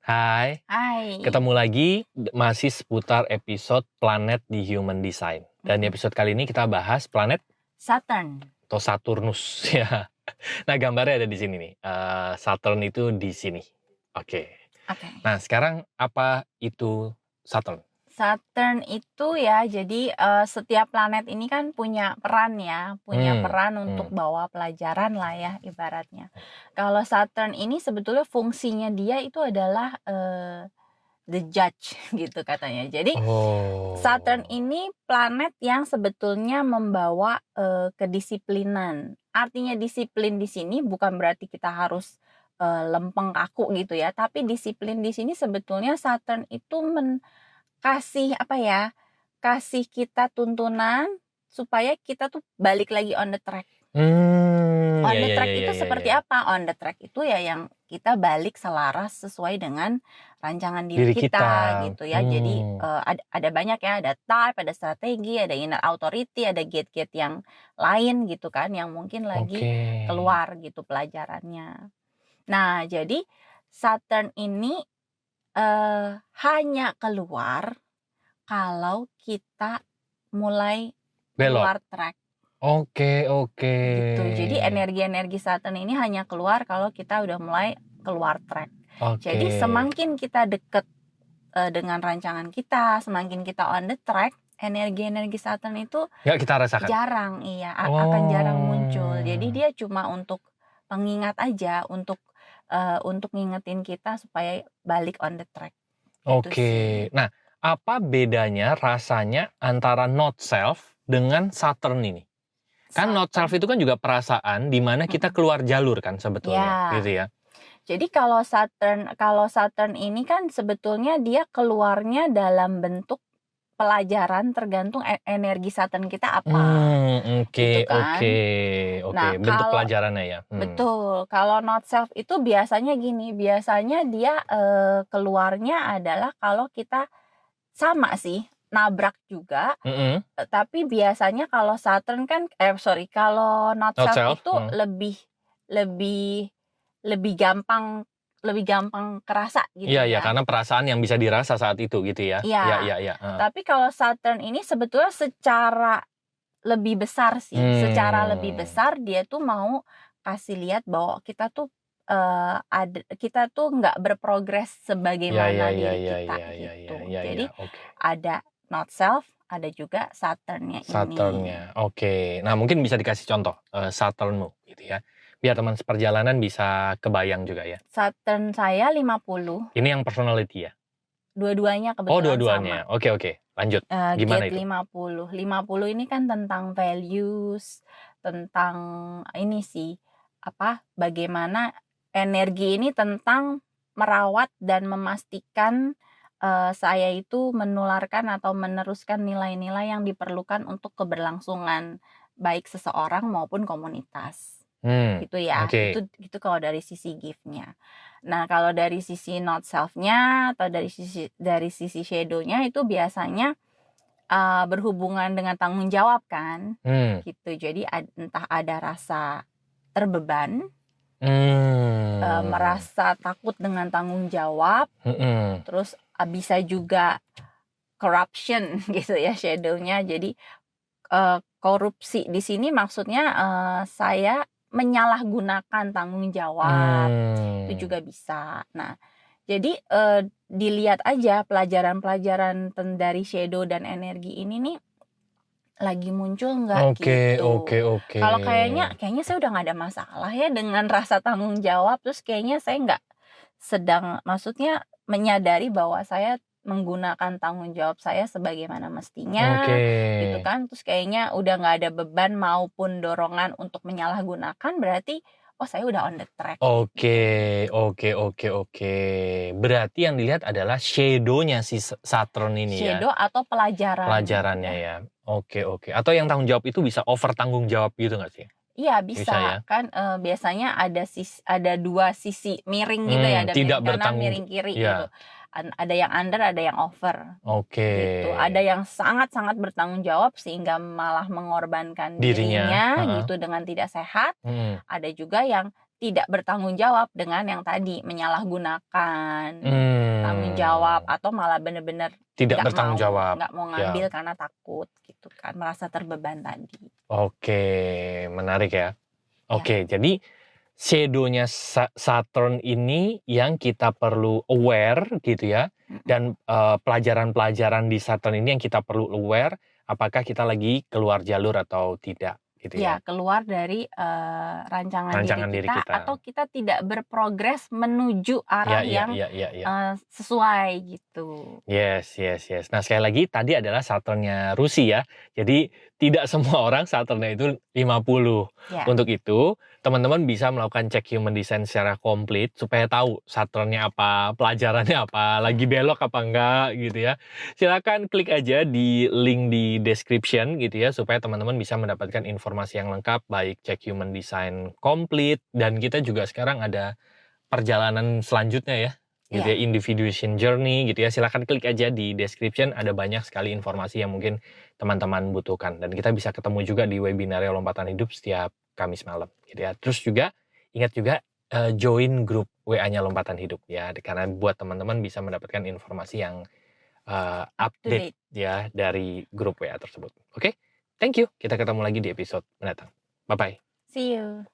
Hai, Hai. ketemu lagi masih seputar episode planet di Human Design. Dan di episode kali ini kita bahas planet Saturn. atau Saturnus ya. Nah, gambarnya ada di sini nih. Saturn itu di sini. Oke. Oke. Nah, sekarang apa itu Saturn? Saturn itu ya, jadi setiap planet ini kan punya peran ya, untuk bawa pelajaran lah ya ibaratnya. Kalau Saturn ini sebetulnya fungsinya dia itu adalah the judge gitu katanya. Jadi Saturn ini planet yang sebetulnya membawa kedisiplinan. Artinya disiplin di sini bukan berarti kita harus lempeng kaku gitu ya, tapi disiplin di sini sebetulnya Saturn itu kasih kita tuntunan supaya kita tuh balik lagi on the track. On the track itu seperti apa? On the track itu ya yang kita balik selaras sesuai dengan rancangan diri kita gitu ya. Jadi ada banyak ya, ada type, ada strategi, ada inner authority, ada gate-gate yang lain gitu kan, yang mungkin lagi keluar gitu pelajarannya. Nah, jadi Saturn ini hanya keluar kalau kita mulai keluar track. Oke. Gitu. Jadi energi-energi Saturn ini hanya keluar kalau kita udah mulai keluar track. Jadi semakin kita deket dengan rancangan kita, semakin kita on the track, energi-energi Saturn itu nggak kita rasakan. Jarang, akan jarang muncul. Jadi dia cuma untuk pengingat aja, untuk ngingetin kita supaya balik on the track. Oke. Nah, apa bedanya rasanya antara not self dengan Saturn ini? Kan not self itu kan juga perasaan di mana kita keluar jalur kan sebetulnya, gitu ya. Jadi kalau Saturn ini kan sebetulnya dia keluarnya dalam bentuk pelajaran, tergantung energi Saturn kita apa. Oke. Nah, bentuk pelajarannya ya. Betul. Kalau not self itu biasanya gini, biasanya dia keluarnya adalah kalau kita sama sih, nabrak juga. Tapi biasanya kalau Saturn kan kalau not self itu lebih gampang kerasa gitu ya. Iya, karena perasaan yang bisa dirasa saat itu gitu ya. Iya. Tapi kalau Saturn ini sebetulnya secara lebih besar sih. Secara lebih besar dia tuh mau kasih lihat bahwa kita tuh kita tuh nggak berprogres sebagaimana diri kita gitu. Jadi ada not self, ada juga Saturnnya ini. Saturnnya, oke. Nah, mungkin bisa dikasih contoh Saturnmu gitu ya. Biar teman seperjalanan bisa kebayang juga ya. Saturn saya 50. Ini yang personality ya? Dua-duanya kebetulan sama. Dua-duanya. Oke. Lanjut. Gimana Gate itu? 50 ini kan tentang values, tentang ini sih, bagaimana energi ini tentang merawat dan memastikan saya itu menularkan atau meneruskan nilai-nilai yang diperlukan untuk keberlangsungan baik seseorang maupun komunitas. Gitu ya. Itu kalau dari sisi gift-nya. Nah, kalau dari sisi not self-nya atau dari sisi shadow-nya itu biasanya berhubungan dengan tanggung jawab kan. Gitu. Jadi entah ada rasa terbeban, merasa takut dengan tanggung jawab, terus bisa juga corruption gitu ya shadow-nya. Jadi korupsi di sini maksudnya saya menyalahgunakan tanggung jawab, itu juga bisa. Nah, jadi dilihat aja pelajaran-pelajaran dari shadow dan energi ini nih lagi muncul nggak gitu. Kalau kayaknya saya udah nggak ada masalah ya dengan rasa tanggung jawab, terus kayaknya saya nggak maksudnya menyadari bahwa saya menggunakan tanggung jawab saya sebagaimana mestinya, gitu kan. Terus kayaknya udah nggak ada beban maupun dorongan untuk menyalahgunakan, berarti saya udah on the track. Oke. Berarti yang dilihat adalah shadow-nya si Saturn ini ya. Shadow atau pelajarannya ya. Oke. Atau yang tanggung jawab itu bisa over tanggung jawab gitu nggak sih? Iya bisa ya? Kan biasanya ada dua sisi miring gitu ya, ada miring kanan, miring kiri gitu. Ada yang under, ada yang over. Gitu. Ada yang sangat-sangat bertanggung jawab sehingga malah mengorbankan dirinya gitu dengan tidak sehat. Ada juga yang tidak bertanggung jawab dengan yang tadi menyalahgunakan tanggung jawab atau malah benar-benar Tidak nggak bertanggung mau jawab. nggak mau Ya. ngambil karena takut gitu kan, merasa terbeban tadi. Oke, menarik ya. Ya. Oke, jadi shadow-nya Saturn ini yang kita perlu aware gitu ya. Dan pelajaran-pelajaran di Saturn ini yang kita perlu aware, apakah kita lagi keluar jalur atau tidak gitu ya. Ya, keluar dari rancangan diri kita, atau kita tidak berprogres menuju arah yang sesuai gitu. Yes. Nah, sekali lagi tadi adalah Saturn-nya Rusi ya. Jadi tidak semua orang Saturn-nya itu 50. Ya. Untuk itu, teman-teman bisa melakukan cek human design secara komplit supaya tahu Saturn-nya apa, pelajarannya apa, lagi belok apa enggak gitu ya. Silakan klik aja di link di description gitu ya, supaya teman-teman bisa mendapatkan informasi yang lengkap, baik cek human design komplit, dan kita juga sekarang ada perjalanan selanjutnya ya, gitu ya, individuation journey gitu ya. Silakan klik aja di description, ada banyak sekali informasi yang mungkin teman-teman butuhkan, dan kita bisa ketemu juga di webinar Lompatan Hidup setiap Kamis malam gitu ya. Terus juga ingat juga join grup WA-nya Lompatan Hidup ya, karena buat teman-teman bisa mendapatkan informasi yang update ya dari grup WA tersebut. Oke? Thank you. Kita ketemu lagi di episode mendatang. Bye bye. See you.